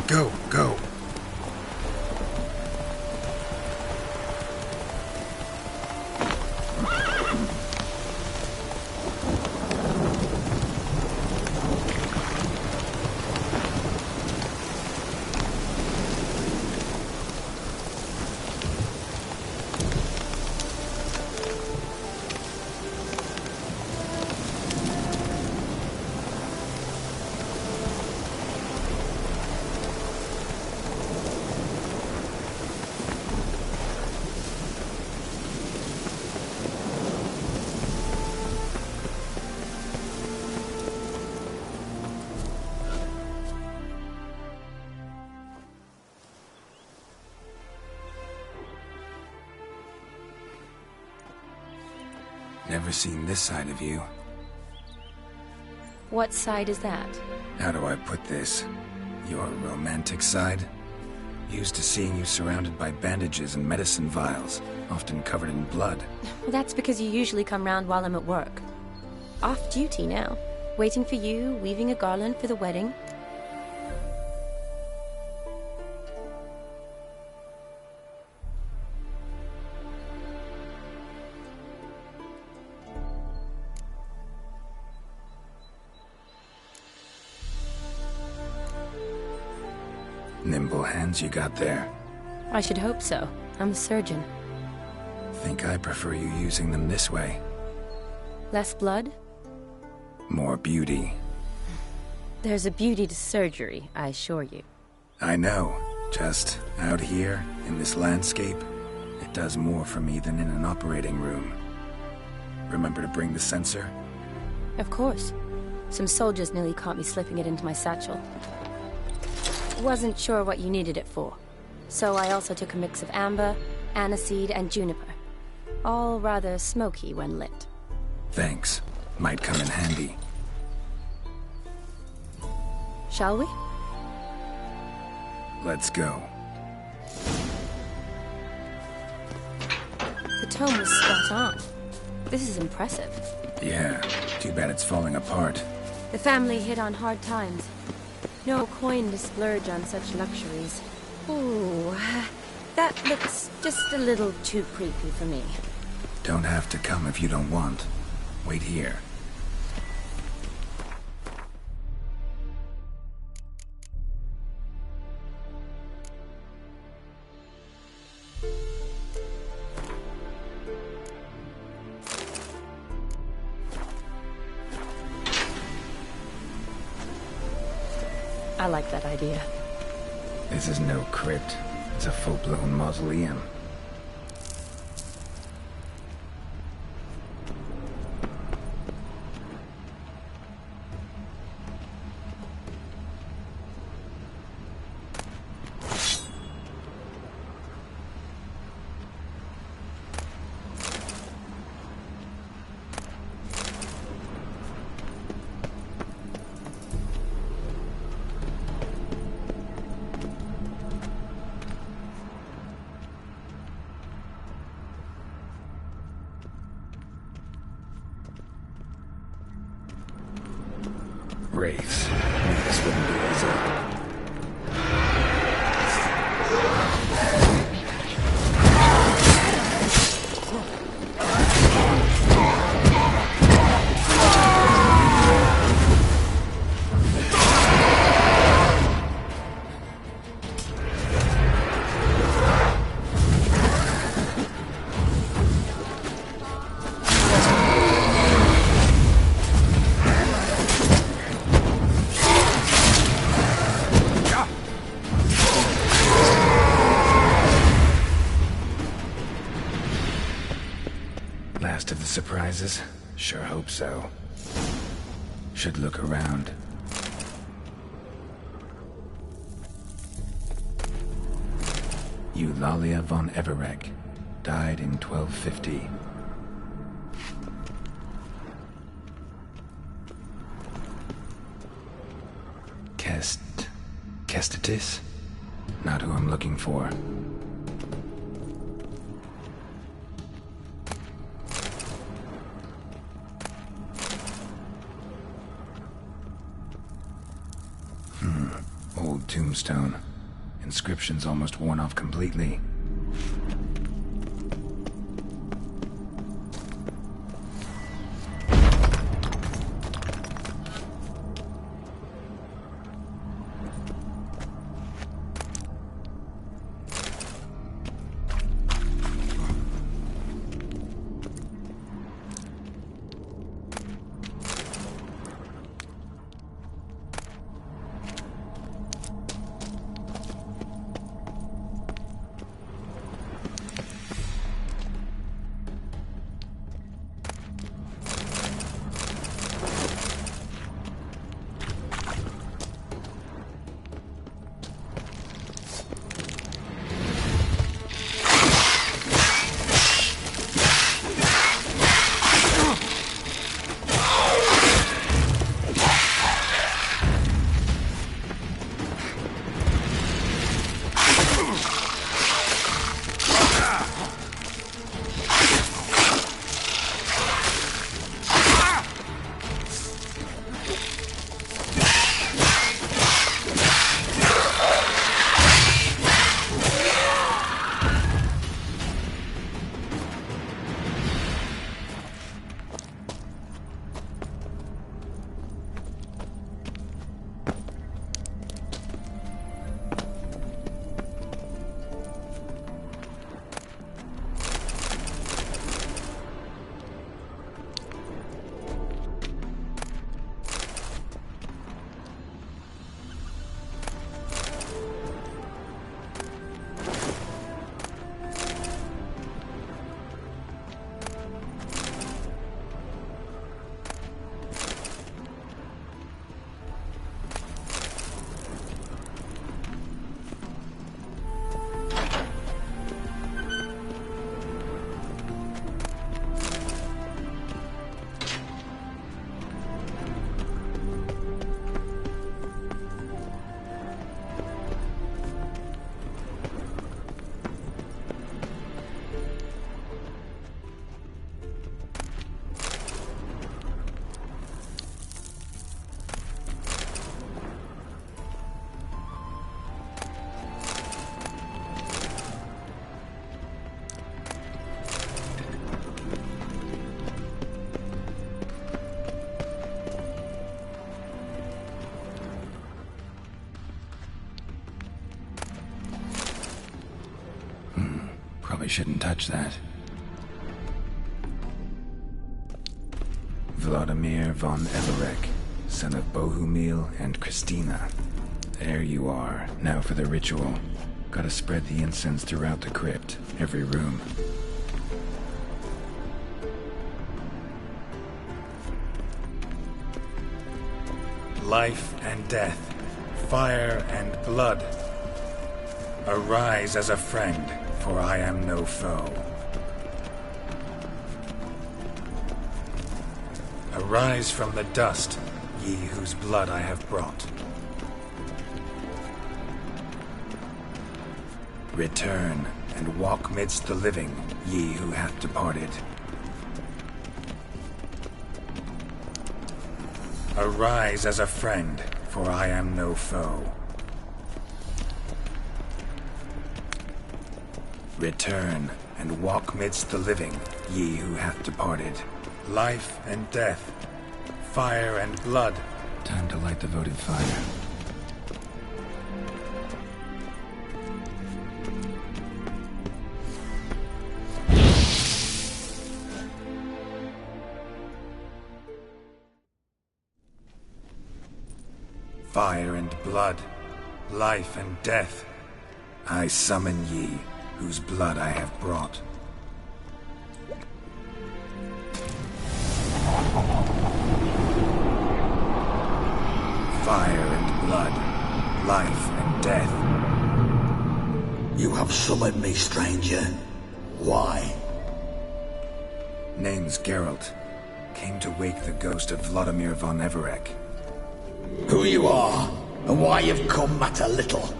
Go, go. Never seen this side of you. What side is that? How do I put this? Your romantic side? Used to seeing you surrounded by bandages and medicine vials, often covered in blood. Well, that's because you usually come round while I'm at work. Off duty now. Waiting for you, weaving a garland for the wedding. Nimble hands you got there. I should hope so. I'm a surgeon. Think I prefer you using them this way. Less blood? More beauty. There's a beauty to surgery, I assure you. I know. Just out here, in this landscape, it does more for me than in an operating room. Remember to bring the sensor? Of course. Some soldiers nearly caught me slipping it into my satchel. Wasn't sure what you needed it for. So I also took a mix of amber, aniseed, and juniper. All rather smoky when lit. Thanks. Might come in handy. Shall we? Let's go. The tome was spot on. This is impressive. Yeah, too bad it's falling apart. The family hit on hard times. No coin to splurge on such luxuries. Ooh, that looks just a little too creepy for me. Don't have to come if you don't want. Wait here. I like that idea. This is no crypt. It's a full-blown mausoleum. Wraiths. This wouldn't be easy. Last of the surprises? Sure hope so. Should look around. Eulalia von Everegg. Died in 1250. Kestitis? Not who I'm looking for. Old tombstone. Inscription's almost worn off completely. Probably shouldn't touch that. Vladimir von Everec, son of Bohumil and Christina. There you are. Now for the ritual. Gotta spread the incense throughout the crypt, every room. Life and death, fire and blood. Arise as a friend, for I am no foe. Arise from the dust, ye whose blood I have brought. Return, and walk midst the living, ye who hath departed. Arise as a friend, for I am no foe. Return, and walk midst the living, ye who hath departed. Life and death, fire and blood. Time to light the votive fire. Fire and blood, life and death. I summon ye, whose blood I have brought. Fire and blood, life and death. You have summoned me, stranger. Why? Name's Geralt. Came to wake the ghost of Vladimir von Everec. Who you are, and why you've come matter little.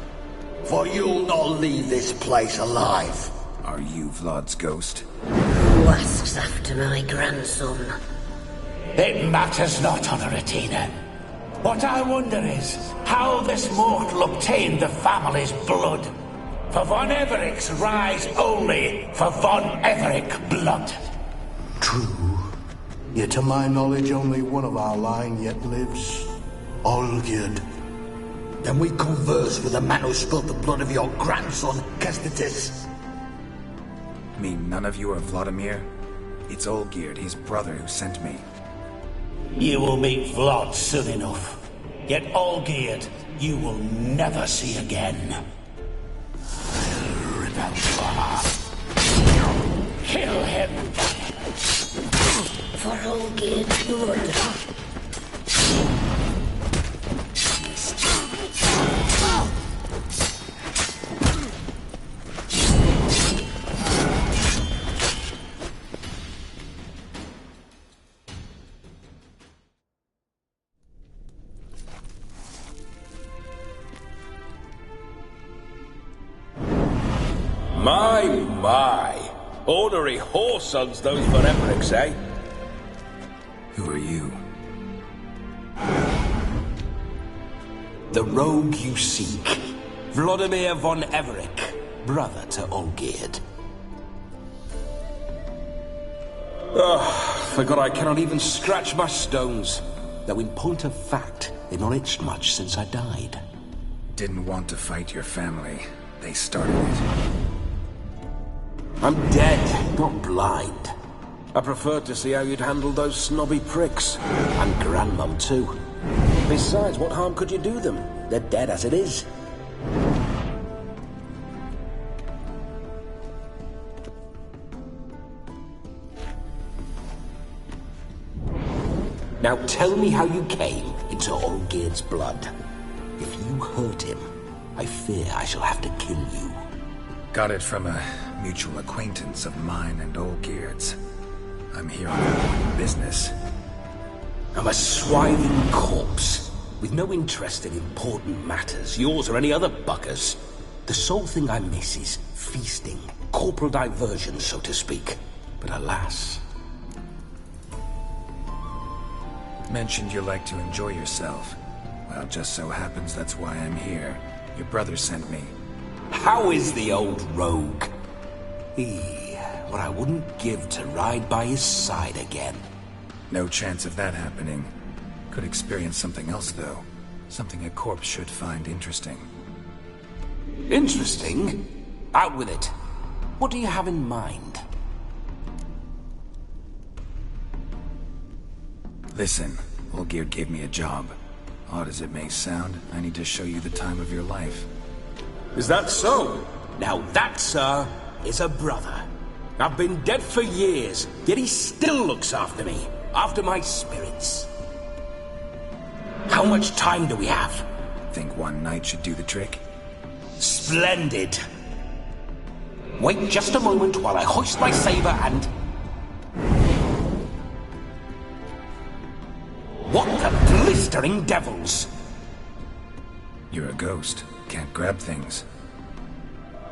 For you'll not leave this place alive. Are you Vlad's ghost? Who asks after my grandson? It matters not, Honoratina. What I wonder is how this mortal obtained the family's blood. For Von Everic's rise only for Von Everic blood. True. Yet to my knowledge, only one of our line yet lives. Olgierd. Then we converse with the man who spilled the blood of your grandson, Kestitis. Mean none of you are Vladimir? It's Olgierd, his brother, who sent me. You will meet Vlad soon enough. Yet Olgierd, you will never see again. Remember. Kill him! For Olgierd's blood. My. Ornery whoresons those Von Everic's, eh? Who are you? The rogue you seek. Vladimir Von Everic, brother to Olgierd. Forgot I cannot even scratch my stones. Though in point of fact, they've not itched much since I died. Didn't want to fight your family. They started it. I'm dead, not blind. I preferred to see how you'd handle those snobby pricks. And Grandmum, too. Besides, what harm could you do them? They're dead as it is. Now tell me how you came into Olgierd's blood. If you hurt him, I fear I shall have to kill you. Got it from a mutual acquaintance of mine and Olgierd's. I'm here on important business. I'm a swiving corpse, with no interest in important matters, yours or any other buggers. The sole thing I miss is feasting, corporal diversion, so to speak. But alas... Mentioned you like to enjoy yourself. Well, just so happens that's why I'm here. Your brother sent me. How is the old rogue? What I wouldn't give to ride by his side again. No chance of that happening. Could experience something else, though. Something a corpse should find interesting. Interesting? Out with it. What do you have in mind? Listen, Olgierd gave me a job. Odd as it may sound, I need to show you the time of your life. Is that so? Now that, sir, is a brother. I've been dead for years, yet he still looks after me, after my spirits. How much time do we have? Think one night should do the trick? Splendid. Wait just a moment while I hoist my saber and... What the blistering devils! You're a ghost. Can't grab things.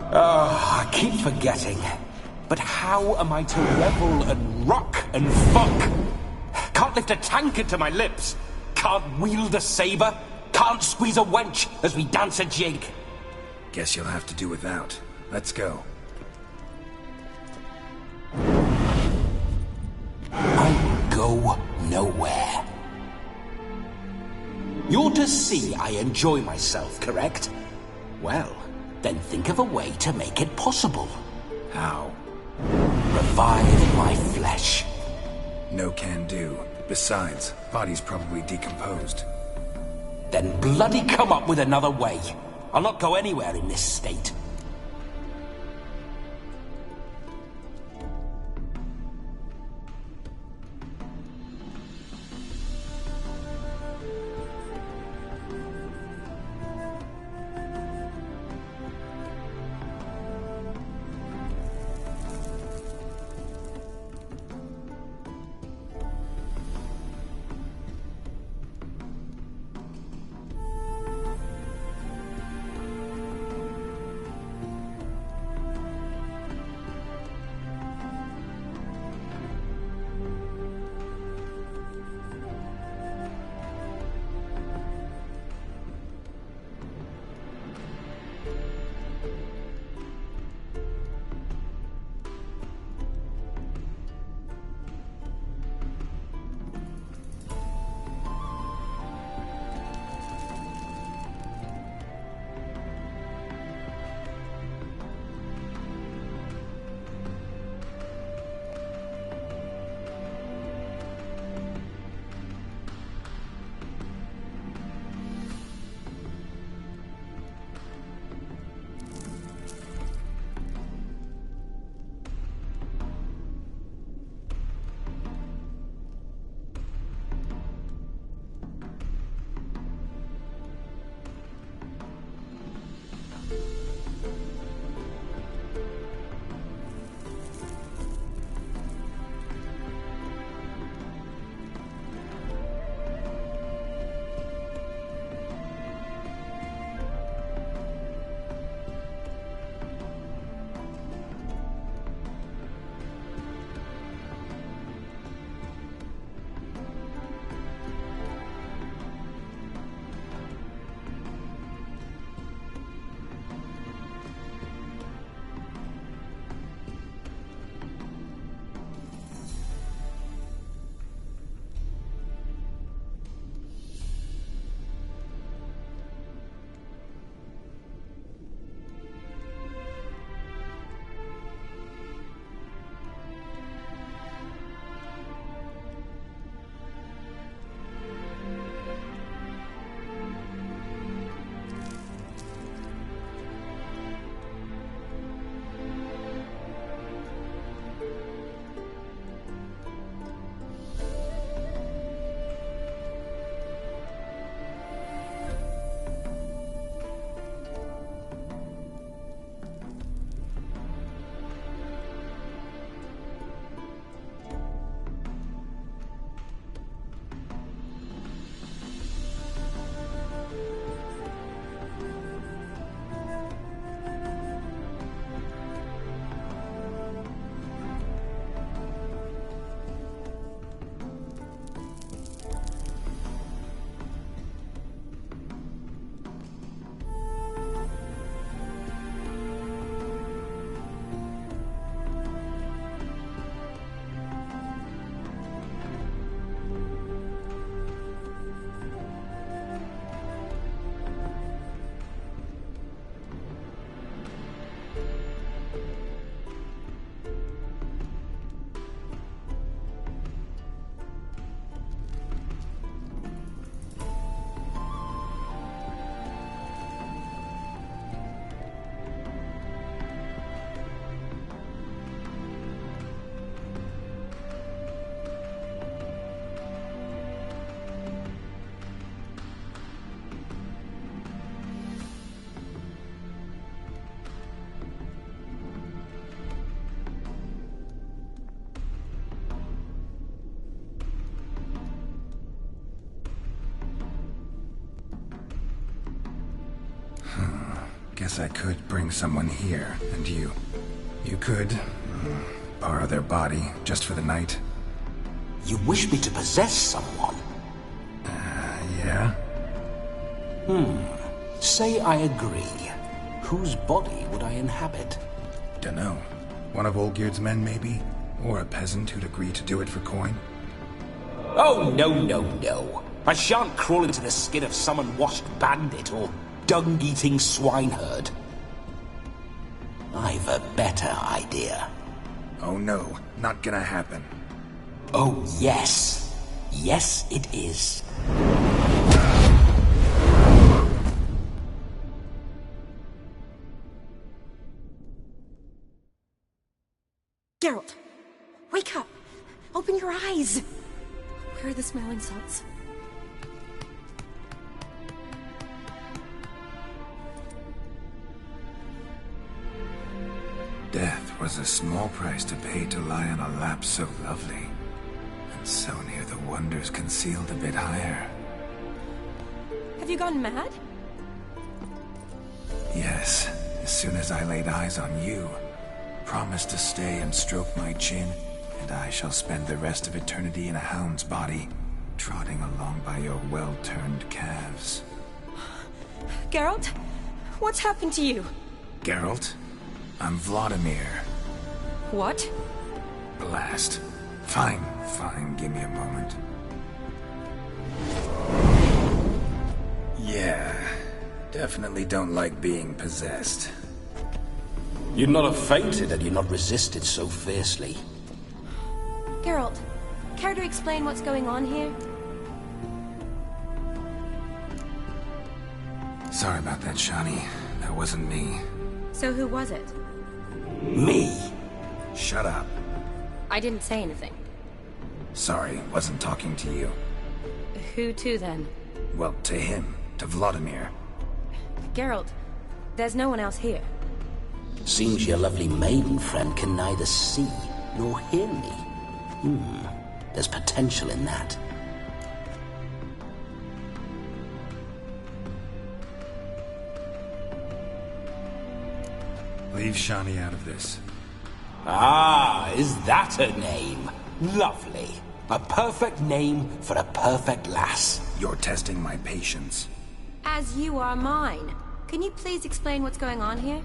I keep forgetting. But how am I to revel and rock and fuck? Can't lift a tankard to my lips. Can't wield a saber. Can't squeeze a wench as we dance a jig. Guess you'll have to do without. Let's go. I go nowhere. You're to see I enjoy myself, correct? Well, then think of a way to make it possible. How? Revive my flesh. No can do. Besides, body's probably decomposed. Then bloody come up with another way. I'll not go anywhere in this state. Guess I could bring someone here, and you could borrow their body just for the night. You wish me to possess someone? Yeah? Say I agree. Whose body would I inhabit? Dunno. One of Olgierd's men, maybe? Or a peasant who'd agree to do it for coin? Oh, no. I shan't crawl into the skin of some unwashed bandit or dung-eating swineherd. I've a better idea. Oh no, not gonna happen. Oh, yes. Yes, it is. Geralt! Wake up! Open your eyes! Where are the smelling salts? Death was a small price to pay to lie on a lap so lovely, and so near the wonders concealed a bit higher. Have you gone mad? Yes, as soon as I laid eyes on you, promised to stay and stroke my chin, and I shall spend the rest of eternity in a hound's body, trotting along by your well-turned calves. Geralt? What's happened to you? Geralt? I'm Vladimir. What? Blast. Fine, give me a moment. Yeah, definitely don't like being possessed. You'd not have fainted had you not resisted so fiercely. Geralt, care to explain what's going on here? Sorry about that, Shani. That wasn't me. So who was it? Me? Shut up. I didn't say anything. Sorry, wasn't talking to you. Who to then? Well, to him. To Vladimir. Geralt, there's no one else here. Seems your lovely maiden friend can neither see nor hear me. There's potential in that. Leave Shani out of this. Ah, is that her name? Lovely. A perfect name for a perfect lass. You're testing my patience. As you are mine. Can you please explain what's going on here?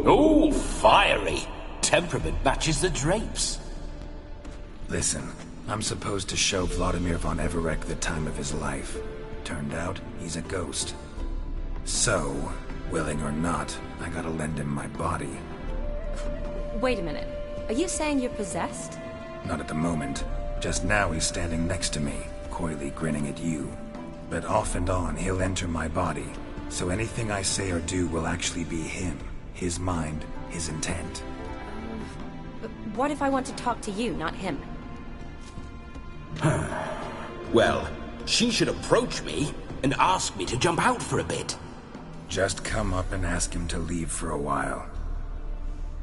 Oh, fiery. Temperament matches the drapes. Listen, I'm supposed to show Vladimir von Everec the time of his life. Turned out, he's a ghost. So, willing or not, I gotta lend him my body. Wait a minute. Are you saying you're possessed? Not at the moment. Just now he's standing next to me, coyly grinning at you. But off and on, he'll enter my body. So anything I say or do will actually be him. His mind, his intent. But what if I want to talk to you, not him? Well, she should approach me and ask me to jump out for a bit. Just come up and ask him to leave for a while.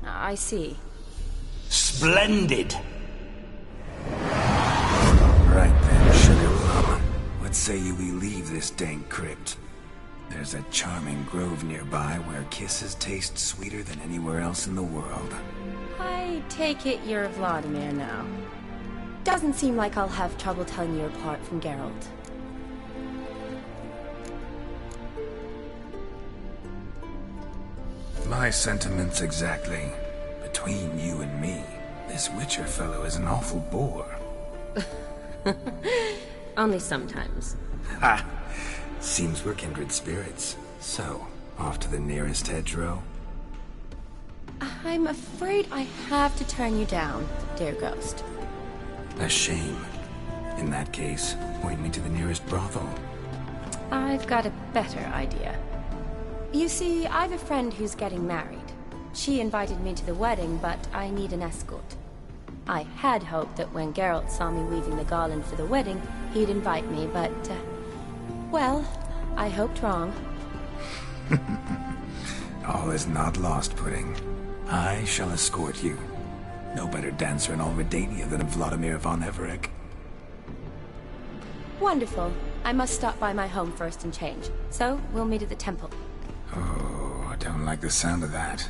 I see. Splendid! Right then, Sugar Plum. What say you we leave this dank crypt? There's a charming grove nearby where kisses taste sweeter than anywhere else in the world. I take it you're Vladimir now. Doesn't seem like I'll have trouble telling you apart from Geralt. My sentiments exactly. Between you and me, this Witcher fellow is an awful bore. Only sometimes. Ha! Seems we're kindred spirits. So, off to the nearest hedgerow? I'm afraid I have to turn you down, dear ghost. A shame. In that case, point me to the nearest brothel. I've got a better idea. You see, I've a friend who's getting married. She invited me to the wedding, but I need an escort. I had hoped that when Geralt saw me weaving the garland for the wedding, he'd invite me, but, well, I hoped wrong. All is not lost, Pudding. I shall escort you. No better dancer in all Redania than Vladimir von Everec. Wonderful. I must stop by my home first and change. So, we'll meet at the temple. Oh. like the sound of that.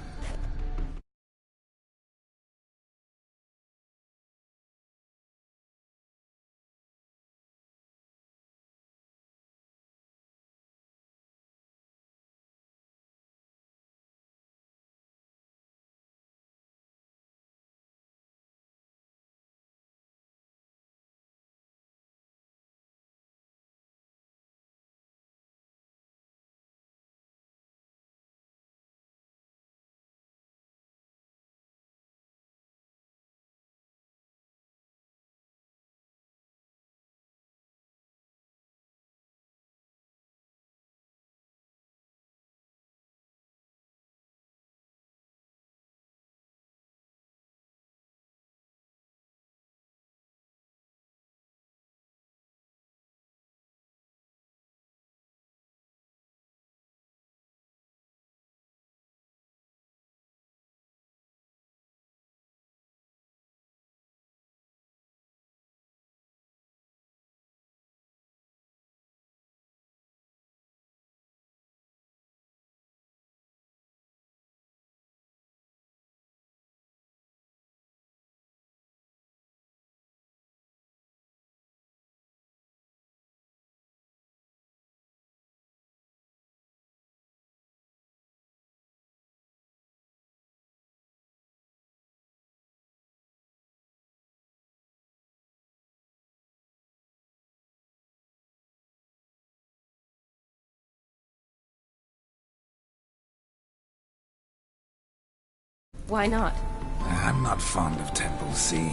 Why not? I'm not fond of temples, see?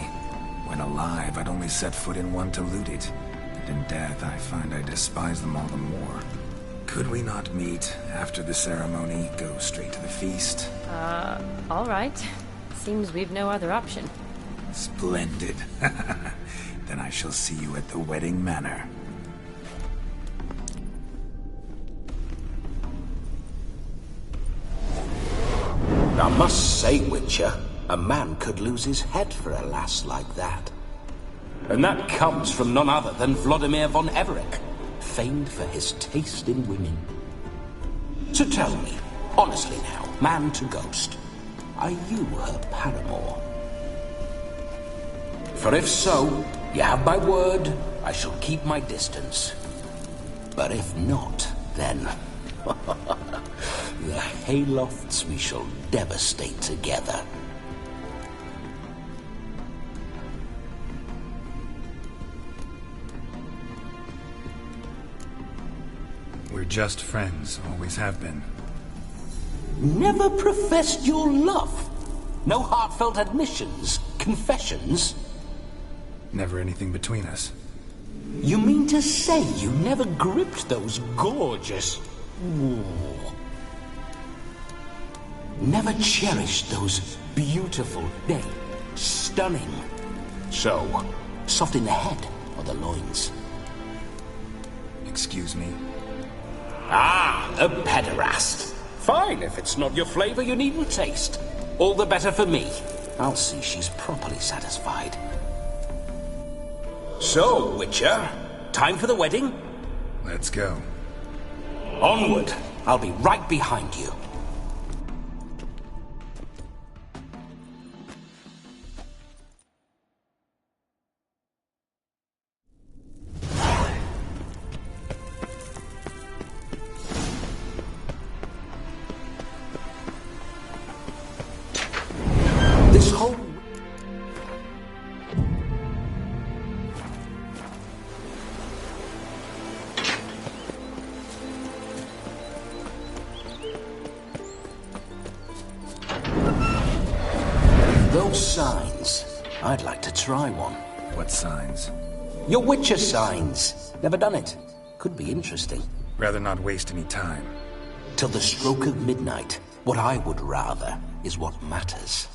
When alive, I'd only set foot in one to loot it. And in death, I find I despise them all the more. Could we not meet after the ceremony, go straight to the feast? All right. Seems we've no other option. Splendid. Then I shall see you at the wedding manor. I must say, Witcher, a man could lose his head for a lass like that. And that comes from none other than Vladimir von Everec, famed for his taste in women. So tell me, honestly now, man to ghost, are you her paramour? For if so, you have my word, I shall keep my distance. But if not, then... the Haylofts we shall devastate together. We're just friends, always have been. Never professed your love? No heartfelt admissions, confessions? Never anything between us. You mean to say you never gripped those gorgeous... Never cherished those beautiful, nay, stunning... So, soft in the head or the loins? Excuse me? Ah, a pederast. Fine, if it's not your flavor, you needn't taste. All the better for me. I'll see she's properly satisfied. So, Witcher, time for the wedding? Let's go. Onward. I'll be right behind you. This whole... Those signs. I'd like to try one. What signs? Your Witcher signs. Never done it. Could be interesting. Rather not waste any time. Till the stroke of midnight. What I would rather is what matters.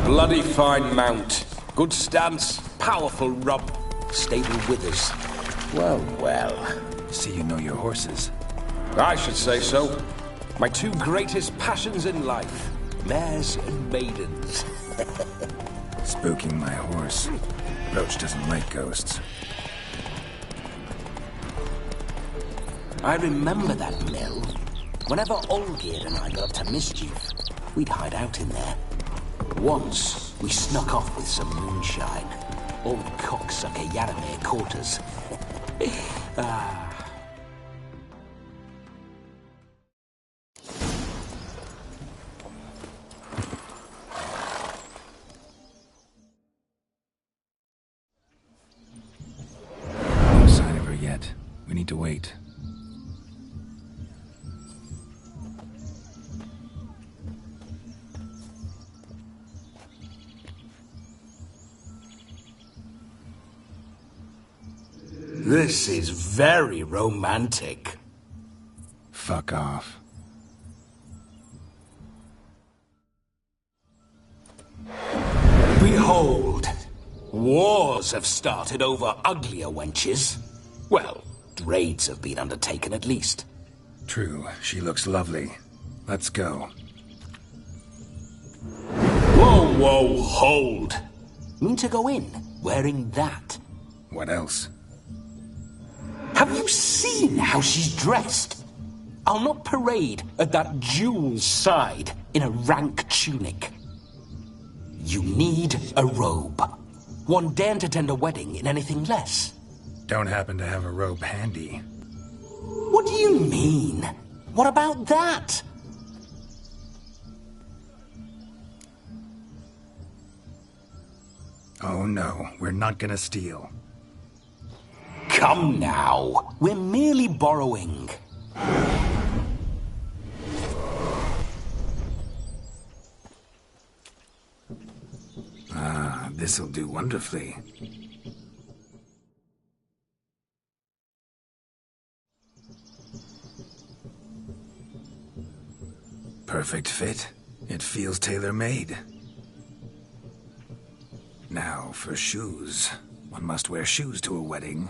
Bloody fine mount. Good stance, powerful rump, stable withers. Well, well. See you know your horses. I should say so. My two greatest passions in life. Mares and maidens. Spooking my horse. Roach doesn't like ghosts. I remember that mill. Whenever Olgierd and I got up to mischief, we'd hide out in there. Once, we snuck off with some moonshine. Old cocksucker Yaramir caught us. No sign of her yet. We need to wait. This is very romantic. Fuck off. Behold! Wars have started over uglier wenches. Well, raids have been undertaken at least. True, she looks lovely. Let's go. Whoa, whoa, hold! Mean to go in, wearing that? What else? Have you seen how she's dressed? I'll not parade at that jewel's side in a rank tunic. You need a robe. One daren't attend a wedding in anything less. Don't happen to have a robe handy. What do you mean? What about that? Oh no, we're not gonna steal. Come now, we're merely borrowing. Ah, this'll do wonderfully. Perfect fit. It feels tailor-made. Now for shoes. One must wear shoes to a wedding.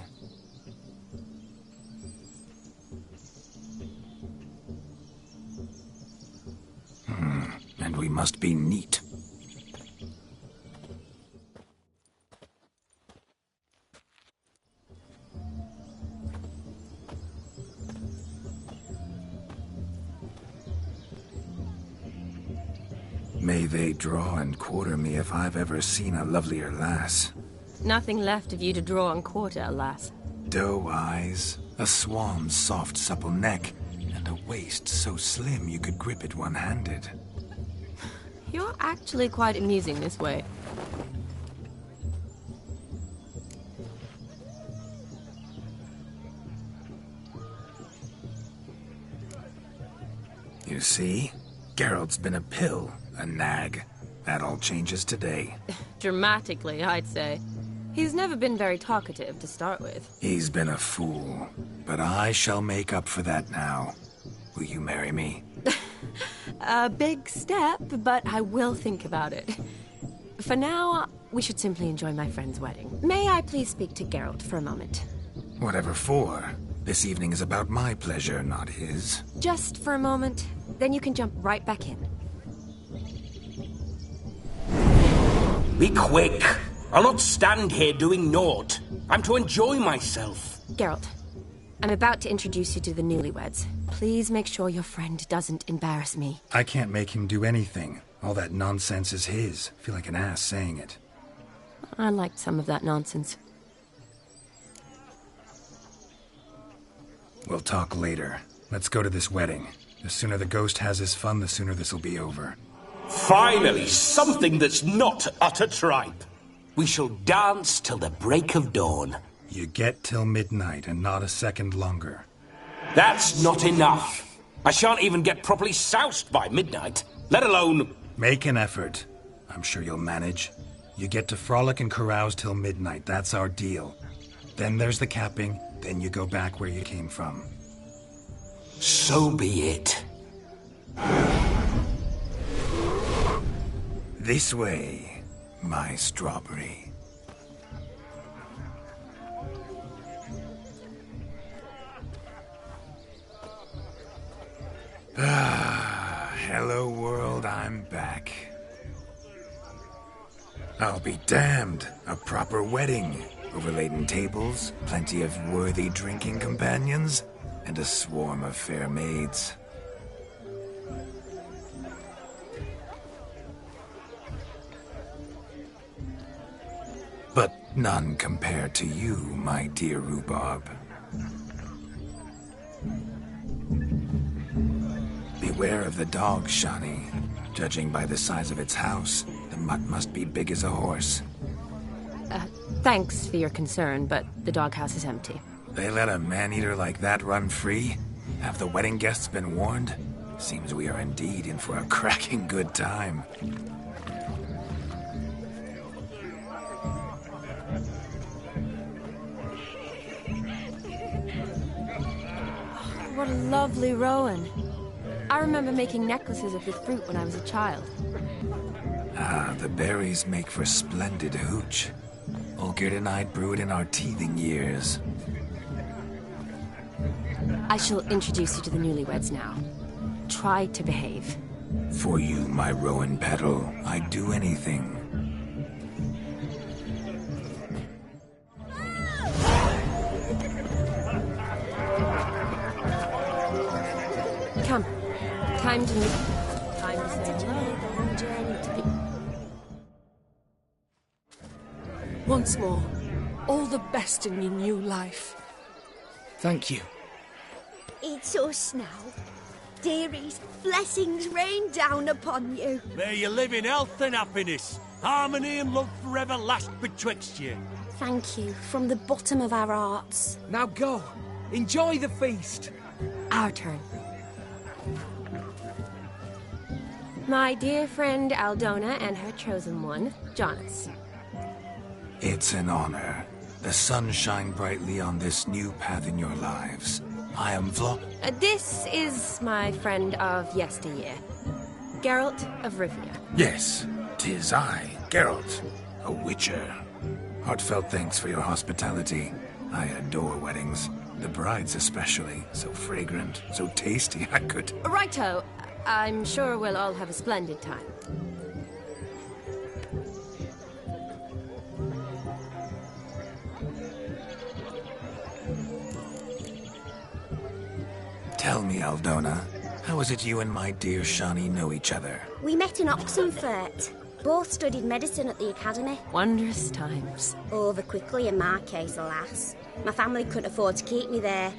And we must be neat. May they draw and quarter me if I've ever seen a lovelier lass. Nothing left of you to draw and quarter, alas. Doe eyes, a swan's soft supple neck, and a waist so slim you could grip it one-handed. You're actually quite amusing this way. You see? Geralt's been a pill, a nag. That all changes today. Dramatically, I'd say. He's never been very talkative to start with. He's been a fool, but I shall make up for that now. Will you marry me? A big step, but I will think about it. For now, we should simply enjoy my friend's wedding. May I please speak to Geralt for a moment? Whatever for. This evening is about my pleasure, not his. Just for a moment, then you can jump right back in. Be quick! I'll not stand here doing naught. I'm to enjoy myself. Geralt, I'm about to introduce you to the newlyweds. Please make sure your friend doesn't embarrass me. I can't make him do anything. All that nonsense is his. I feel like an ass saying it. I liked some of that nonsense. We'll talk later. Let's go to this wedding. The sooner the ghost has his fun, the sooner this'll be over. Finally, something that's not utter tripe. We shall dance till the break of dawn. You get till midnight and not a second longer. That's not enough. I shan't even get properly soused by midnight, let alone... Make an effort. I'm sure you'll manage. You get to frolic and carouse till midnight. That's our deal. Then there's the capping. Then you go back where you came from. So be it. This way, my strawberry. Hello world, I'm back. I'll be damned. A proper wedding. Overladen tables, plenty of worthy drinking companions, and a swarm of fair maids. But none compared to you, my dear Rhubarb. Beware of the dog, Shani. Judging by the size of its house, the mutt must be big as a horse. Thanks for your concern, but the doghouse is empty. They let a man-eater like that run free? Have the wedding guests been warned? Seems we are indeed in for a cracking good time. What a lovely rowan. I remember making necklaces of the fruit when I was a child. Ah, the berries make for splendid hooch. Olgerd and I brew it in our teething years. I shall introduce you to the newlyweds now. Try to behave. For you, my rowan petal, I'd do anything. Come. Time to say hello. The long journey to be... Once more, all the best in your new life. Thank you. It's us now. Dearies, blessings rain down upon you. May you live in health and happiness. Harmony and love forever last betwixt you. Thank you from the bottom of our hearts. Now go. Enjoy the feast. Our turn. My dear friend Aldona and her chosen one, Jonas. It's an honor. The sun shine brightly on this new path in your lives. I am This is my friend of yesteryear, Geralt of Rivia. Yes, 'tis I, Geralt, a witcher. Heartfelt thanks for your hospitality. I adore weddings. The brides especially. So fragrant, so tasty, I could... Righto. I'm sure we'll all have a splendid time. Tell me, Aldona, how is it you and my dear Shani know each other? We met in Oxenfurt. Both studied medicine at the academy. Wondrous times. Over quickly in my case, alas. My family couldn't afford to keep me there.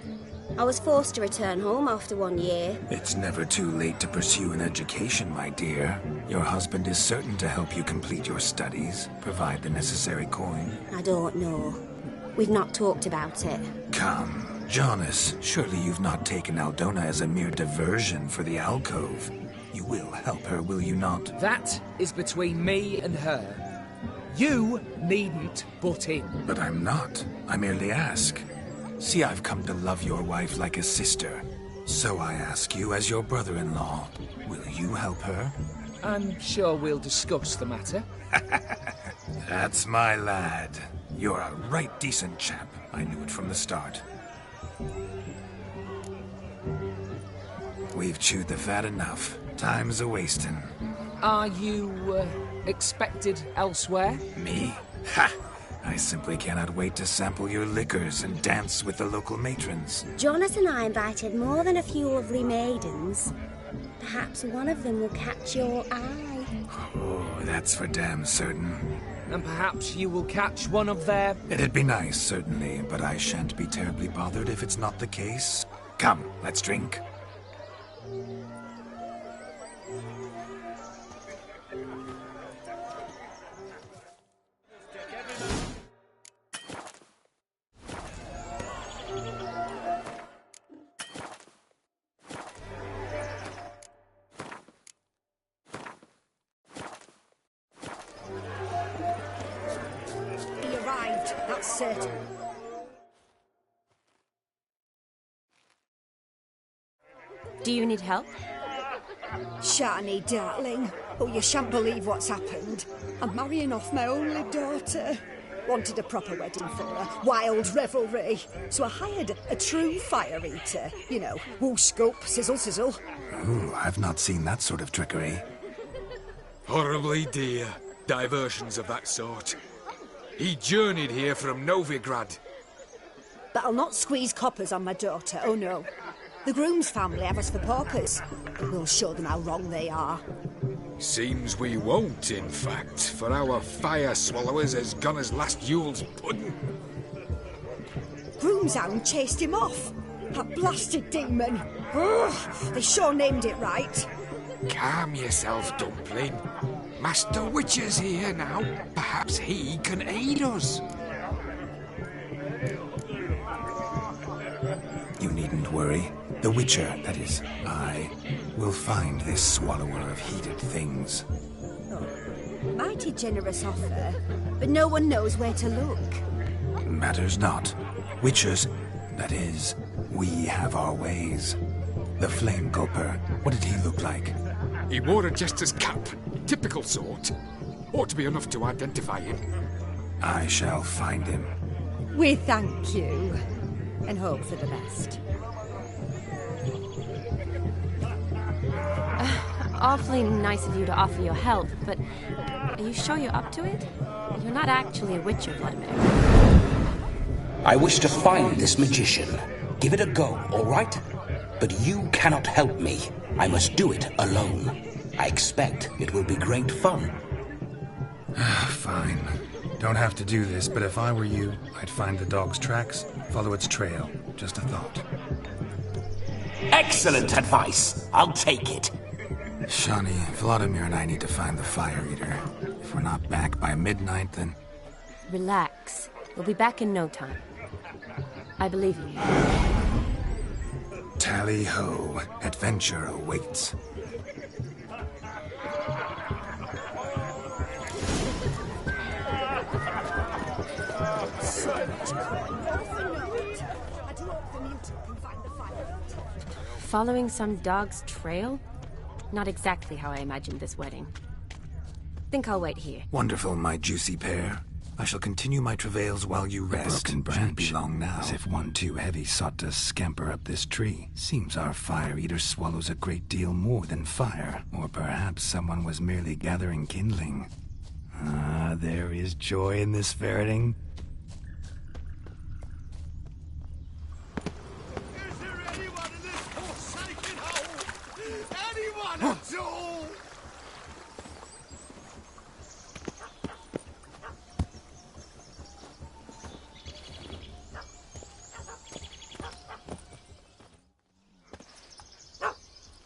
I was forced to return home after 1 year. It's never too late to pursue an education, my dear. Your husband is certain to help you complete your studies, provide the necessary coin. I don't know. We've not talked about it. Come. Jonas, surely you've not taken Aldona as a mere diversion for the alcove. You will help her, will you not? That is between me and her. You needn't butt in. But I'm not. I merely ask. See, I've come to love your wife like a sister. So I ask you as your brother-in-law, will you help her? I'm sure we'll discuss the matter. That's my lad. You're a right decent chap. I knew it from the start. We've chewed the fat enough. Time's a-wasting. Are you, expected elsewhere? Me? Ha! I simply cannot wait to sample your liquors and dance with the local matrons. Jonas and I invited more than a few lovely maidens. Perhaps one of them will catch your eye. Oh, that's for damn certain. And perhaps you will catch one of their... It'd be nice, certainly, but I shan't be terribly bothered if it's not the case. Come, let's drink. That's certain. Do you need help? Shani, darling. Oh, you shan't believe what's happened. I'm marrying off my only daughter. Wanted a proper wedding for her, wild revelry. So I hired a true fire eater. You know, whoosh scoop, sizzle sizzle. Ooh, I've not seen that sort of trickery. Horribly dear diversions of that sort. He journeyed here from Novigrad. But I'll not squeeze coppers on my daughter, oh no. The groom's family have us for paupers. We'll show them how wrong they are. Seems we won't, in fact, for our fire swallowers has gone as last Yule's pudding. Groom's hound chased him off. That blasted demon. Ugh, they sure named it right. Calm yourself, Dumpling. Master Witcher's here now. Perhaps he can aid us. You needn't worry. The Witcher, that is, I, will find this swallower of heated things. Oh, mighty generous offer, but no one knows where to look. Matters not. Witchers, that is, we have our ways. The Flame Gulper, what did he look like? He wore a jester's cap. Typical sort. Ought to be enough to identify him. I shall find him. We thank you, and hope for the best. Awfully nice of you to offer your help, but are you sure you're up to it? You're not actually a witcher, Vladimir. I wish to find this magician. Give it a go, all right? But you cannot help me. I must do it alone. I expect it will be great fun. Fine. Don't have to do this, but if I were you, I'd find the dog's tracks, follow its trail. Just a thought. Excellent advice. I'll take it. Shani, Vladimir and I need to find the Fire Eater. If we're not back by midnight, then... Relax. We'll be back in no time. I believe in you. Tally-ho. Adventure awaits. Following some dog's trail? Not exactly how I imagined this wedding. Think I'll wait here. Wonderful, my juicy pair. I shall continue my travails while you rest. Broken branch, shan't be long now. As if one too heavy sought to scamper up this tree. Seems our fire eater swallows a great deal more than fire. Or perhaps someone was merely gathering kindling. Ah, there is joy in this ferreting. Is there anyone in this forsaken hole? Anyone at all?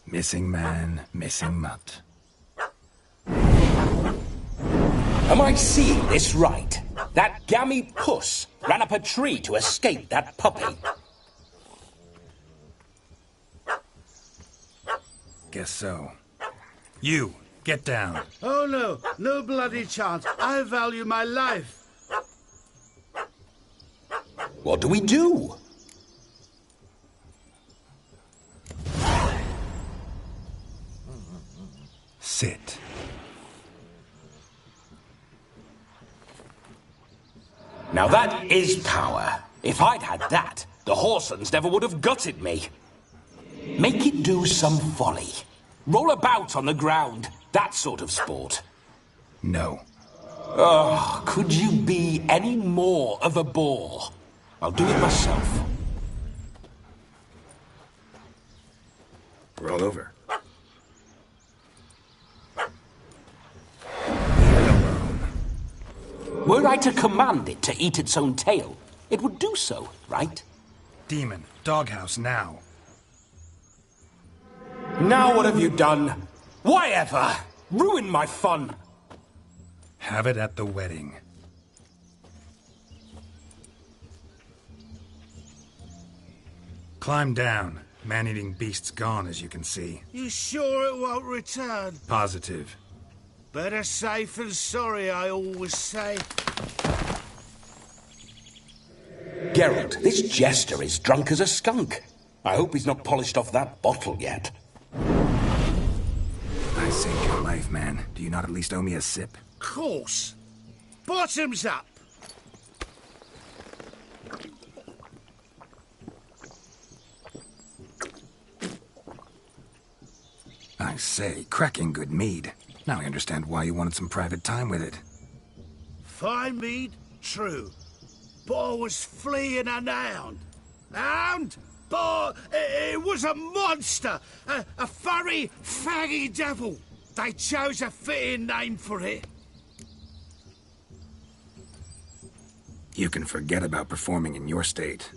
Missing man, missing mutt. Am I seeing this right? That gammy puss ran up a tree to escape that puppy. Guess so. You, get down. Oh no, no bloody chance. I value my life. What do we do? Sit. Now that is power. If I'd had that, the Horsons never would have gutted me. Make it do some folly. Roll about on the ground. That sort of sport. No. Oh, could you be any more of a bore? I'll do it myself. Roll over. Were I to command it to eat its own tail, it would do so, right? Demon, doghouse now. Now what have you done? Why ever? Ruin my fun. Have it at the wedding. Climb down. Man-eating beast's gone, as you can see. You sure it won't return? Positive. Better safe than sorry, I always say. Geralt, this jester is drunk as a skunk. I hope he's not polished off that bottle yet. I saved your life, man. Do you not at least owe me a sip? Course. Bottoms up. I say, cracking good mead. Now I understand why you wanted some private time with it. Fine mead? True. But I was fleeing an hound. Hound? But it was a monster! A furry, faggy devil! They chose a fitting name for it. You can forget about performing in your state.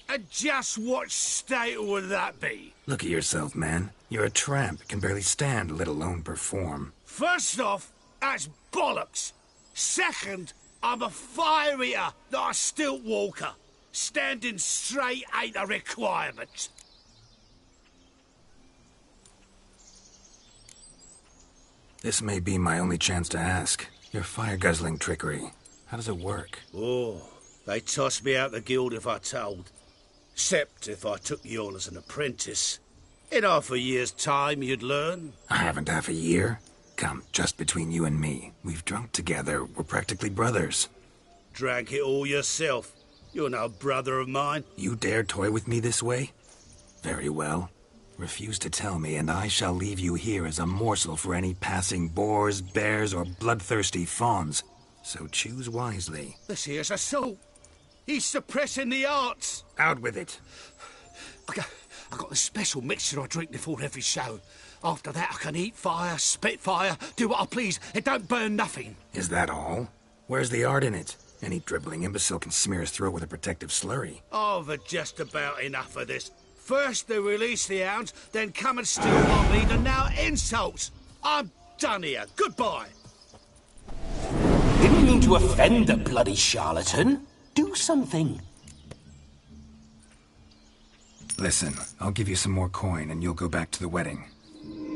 And just what state would that be? Look at yourself, man. You're a tramp, can barely stand, let alone perform. First off, that's bollocks. Second, I'm a fire eater, not a stilt walker. Standing straight ain't a requirement. This may be my only chance to ask. Your fire-guzzling trickery, how does it work? Oh, they toss me out the guild if I told. Except if I took you on as an apprentice. In half a year's time, you'd learn. I haven't half a year. Come, just between you and me. We've drunk together. We're practically brothers. Drank it all yourself. You're no brother of mine. You dare toy with me this way? Very well. Refuse to tell me, and I shall leave you here as a morsel for any passing boars, bears, or bloodthirsty fawns. So choose wisely. This here's assault. He's suppressing the arts. Out with it. I got a special mixture I drink before every show. After that, I can eat fire, spit fire, do what I please. It don't burn nothing. Is that all? Where's the art in it? Any dribbling imbecile can smear his throat with a protective slurry. I've had just about enough of this. First they release the hounds, then come and steal my meat, and now insults. I'm done here. Goodbye. Didn't mean to offend the bloody charlatan. Do something. Listen, I'll give you some more coin and you'll go back to the wedding.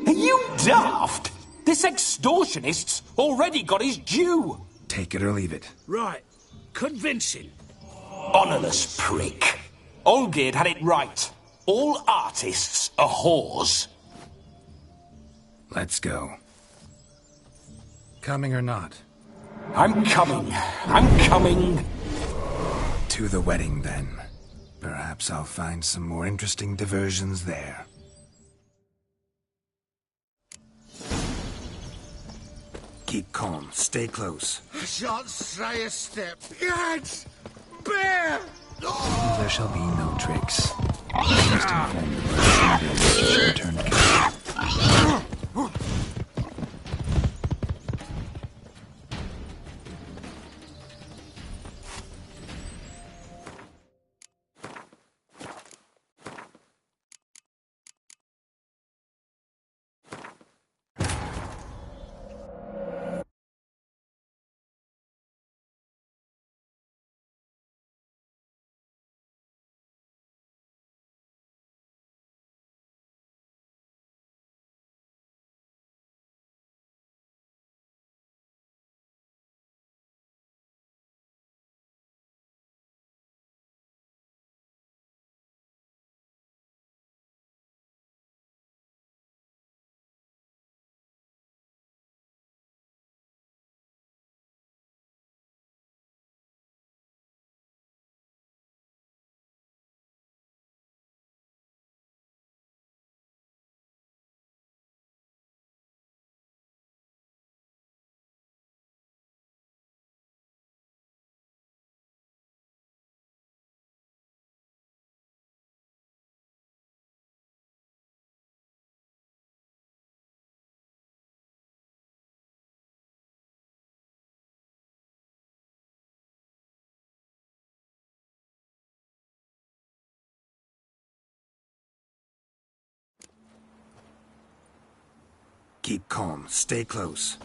Are you daft? This extortionist's already got his due. Take it or leave it. Right. Convincing. Honourless prick. Olgierd had it right. All artists are whores. Let's go. Coming or not? I'm coming. I'm coming. To the wedding, then. Perhaps I'll find some more interesting diversions there. Keep calm. Stay close. I shan't stray a step. Gads! Bear! There shall be no tricks. Just inform the person who shall return to camp. Keep calm. Stay close.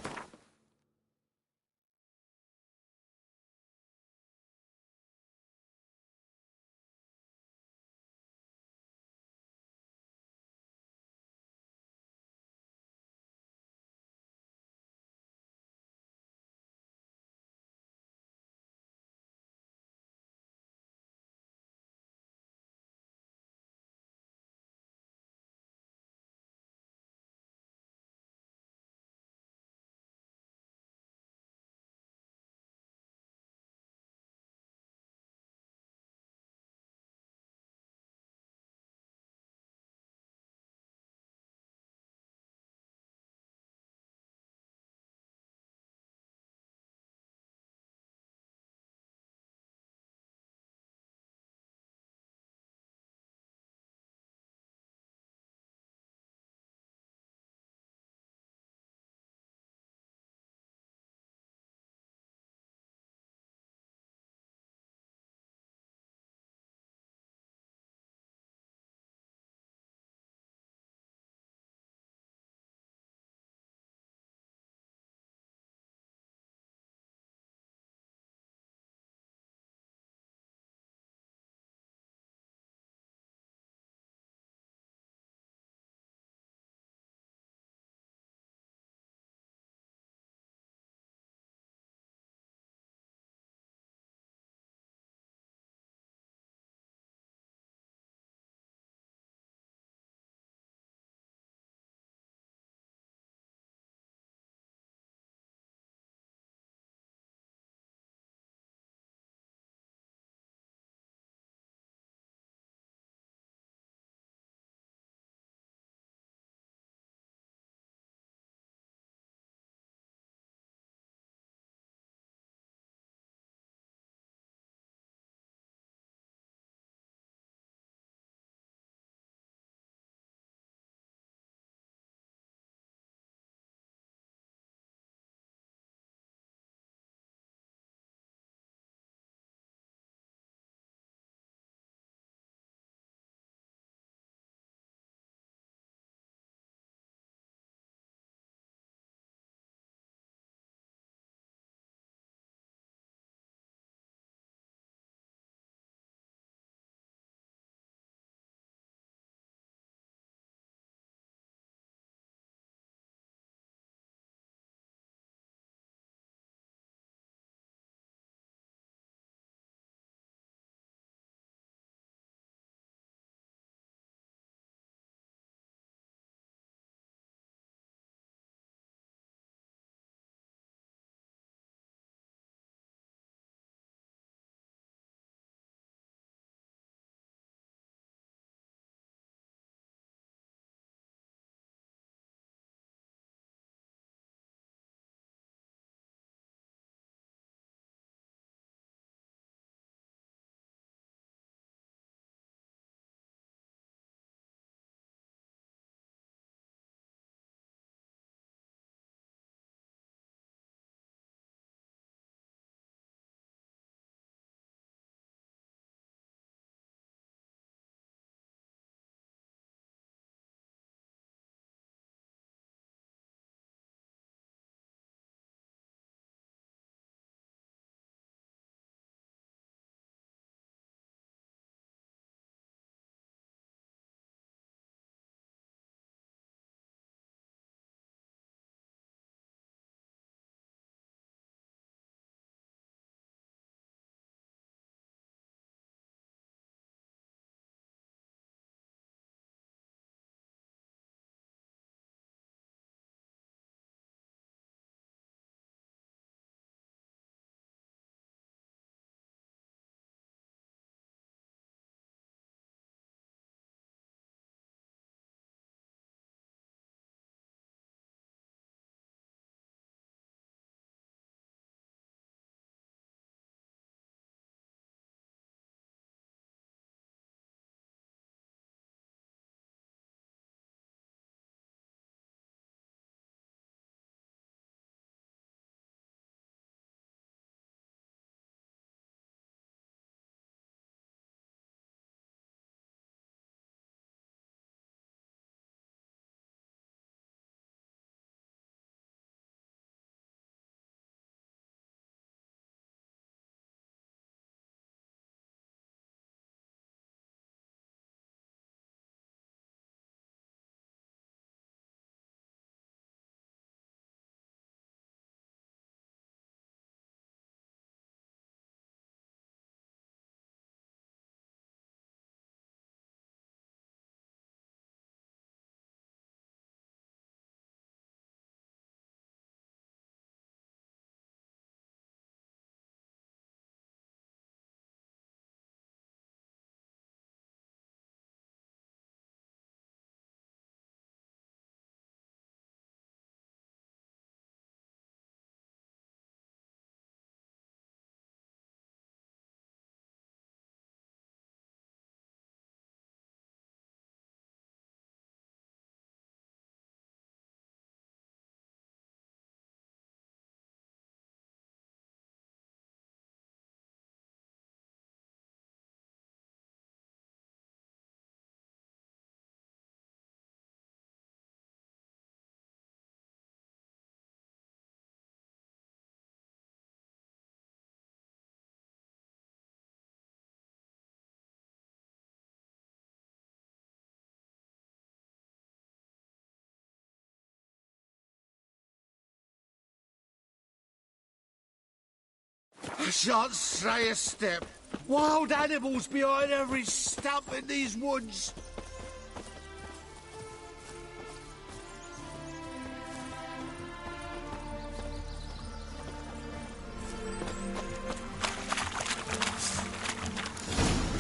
I shan't stray a step. Wild animals behind every stump in these woods.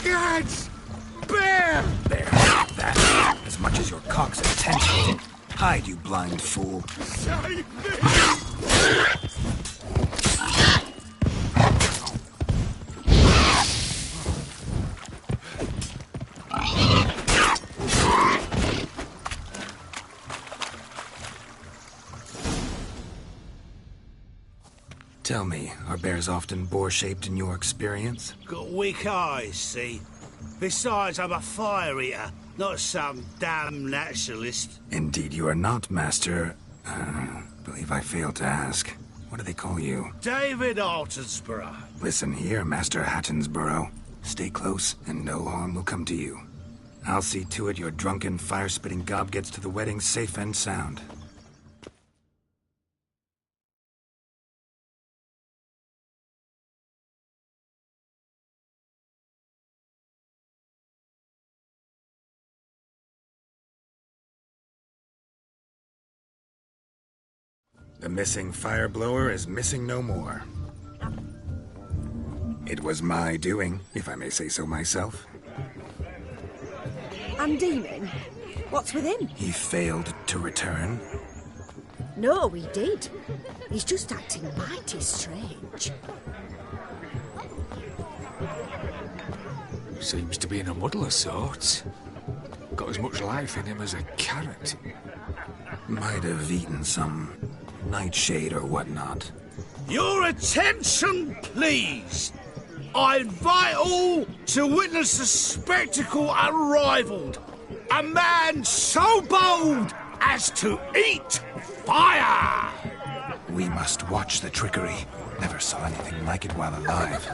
Gads! Bear! There, that. As much as your cock's attention. Hide, you blind fool. Save me! Tell me, are bears often boar-shaped in your experience? Got weak eyes, see? Besides, I'm a fire eater, not some damn naturalist. Indeed you are not, Master... believe I failed to ask. What do they call you? David Altonsborough. Listen here, Master Hattonsborough. Stay close, and no harm will come to you. I'll see to it your drunken, fire-spitting gob gets to the wedding safe and sound. The missing fire blower is missing no more. It was my doing, if I may say so myself. And Demon? What's with him? He failed to return. No, he did. He's just acting mighty strange. Seems to be in a muddle of sorts. Got as much life in him as a carrot. Might have eaten some nightshade or whatnot. Your attention, please. I invite all to witness a spectacle unrivaled. A man so bold as to eat fire! We must watch the trickery. Never saw anything like it while alive.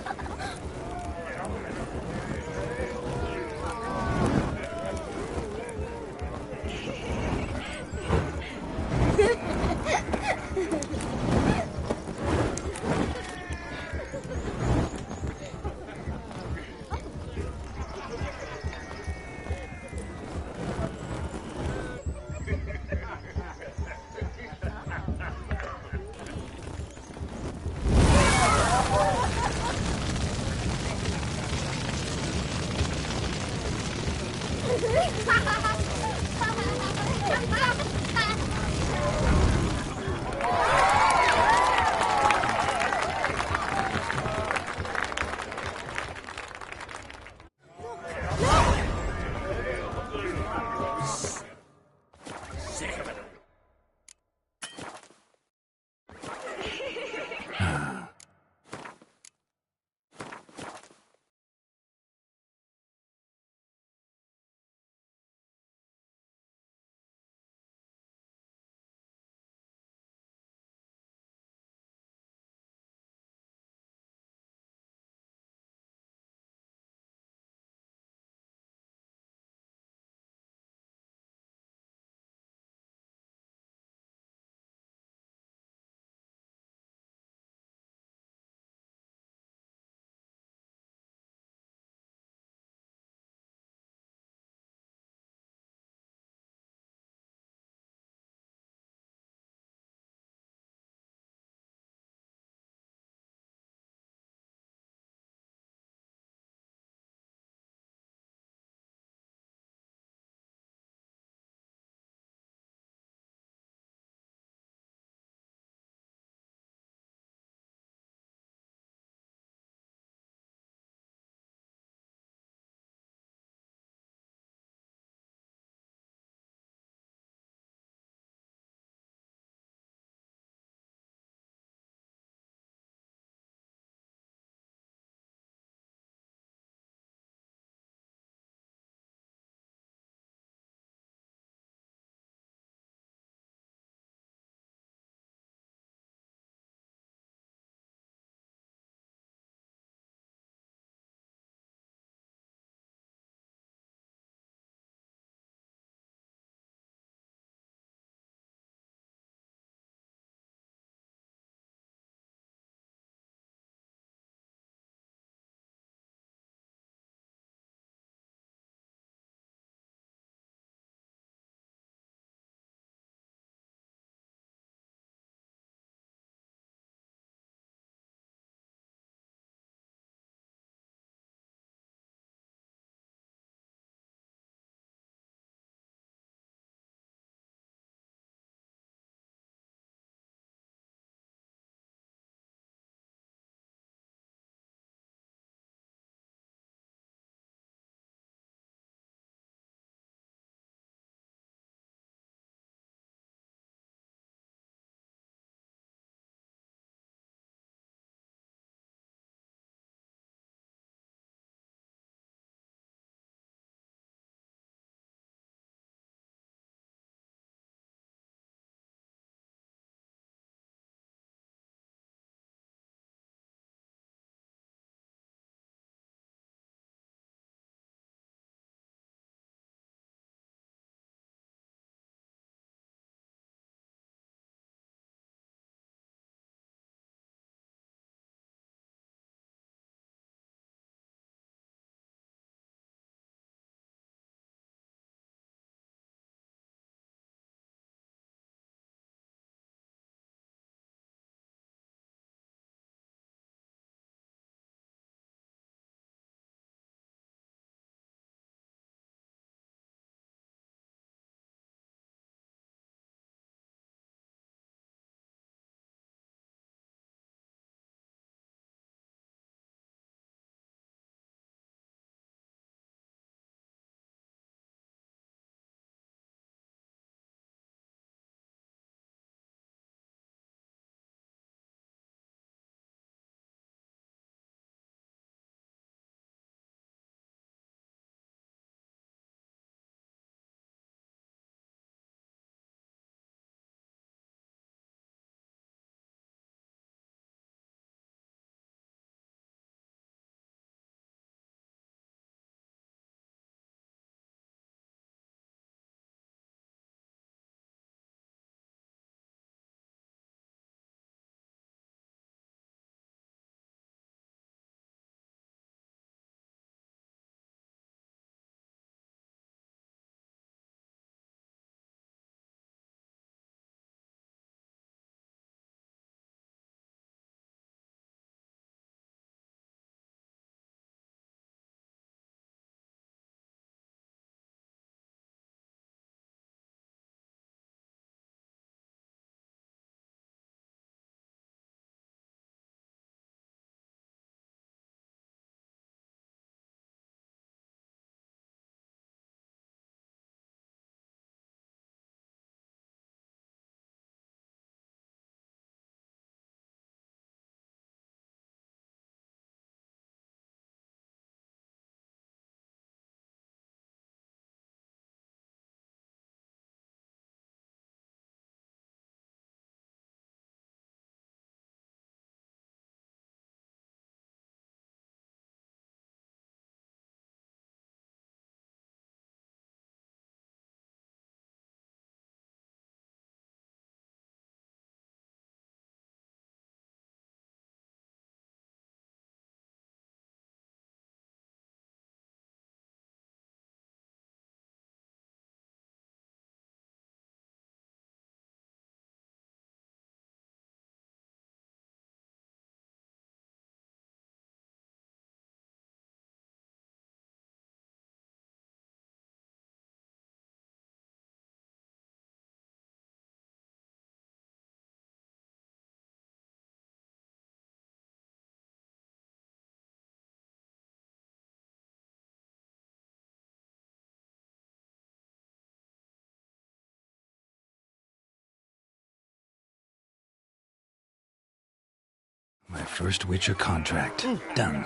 first Witcher contract. Done.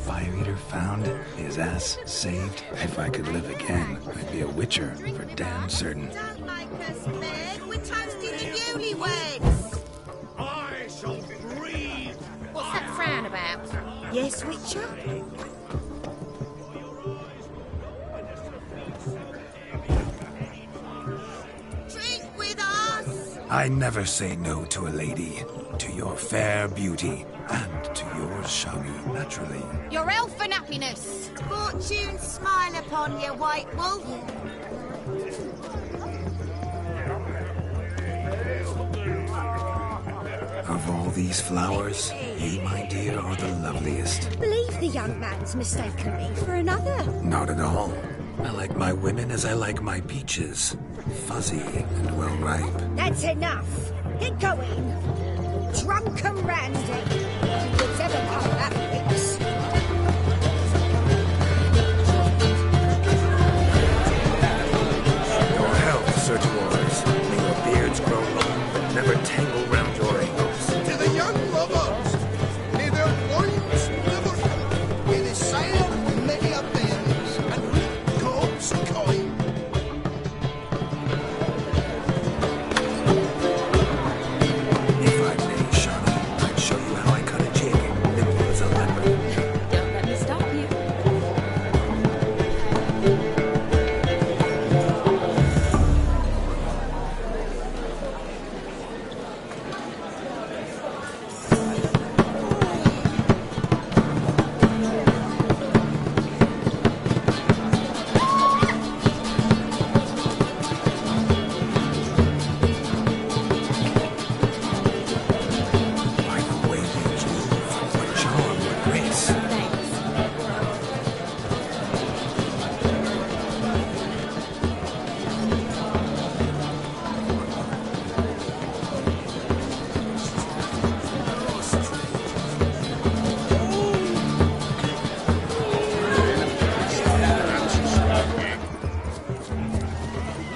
Fire Eater found, his ass saved. If I could live again, I'd be a Witcher for damn certain. Don't make us beg. We're toasting the newlyweds. I shall breathe. What's that frown about? Yes, Witcher? Drink with us. I never say no to a lady. To your fair beauty. And to yours, Shani, naturally. Your elfin happiness. Fortune smile upon you, White Wolf. Of all these flowers, you, my dear, are the loveliest. Believe the young man's mistaken me for another. Not at all. I like my women as I like my peaches. Fuzzy and well ripe. That's enough. Get going. Drunken Randy. If it's ever come that fix. Your health, Sir Dwarves. May your beards grow long, but never tangle round your ankles. To the young lovers, may their loins never come. May they sail many a bells and reap gobs of coin. If I may, Shani, I'd show you how I cut a jig, nimble as a leopard. Don't let me stop you. By the way they move, what charm, what grace. Thanks.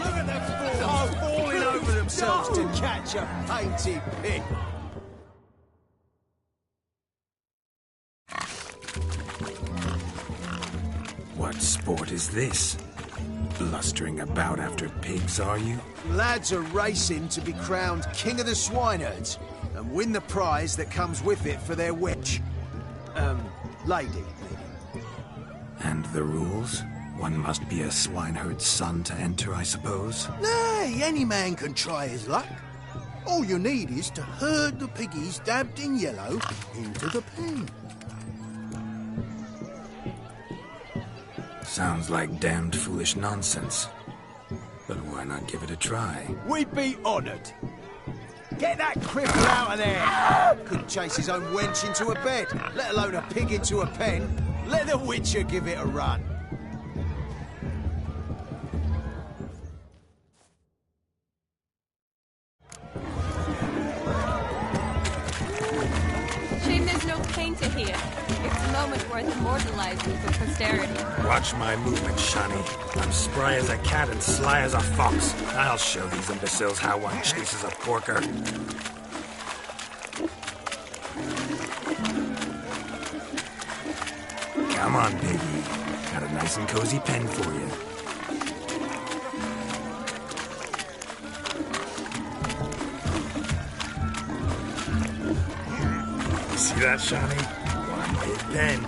Look at them all falling over themselves to catch a painted pig. What sport is this? Blustering about after pigs, are you? Lads are racing to be crowned King of the Swineherds and win the prize that comes with it for their witch. Lady. And the rules? One must be a swineherd's son to enter, I suppose? Nay, any man can try his luck. All you need is to herd the piggies dabbed in yellow into the pen. Sounds like damned foolish nonsense. But why not give it a try? We'd be honoured. Get that cripple out of there! Couldn't chase his own wench into a bed, let alone a pig into a pen. Let the Witcher give it a run. Shame there's no painter here. It's a moment worth immortalizing for posterity. Watch my movement, Shani. I'm spry as a cat and sly as a fox. I'll show these imbeciles how one chases a porker. Come on, piggy. Got a nice and cozy pen for you. See that, Shani? One big pen.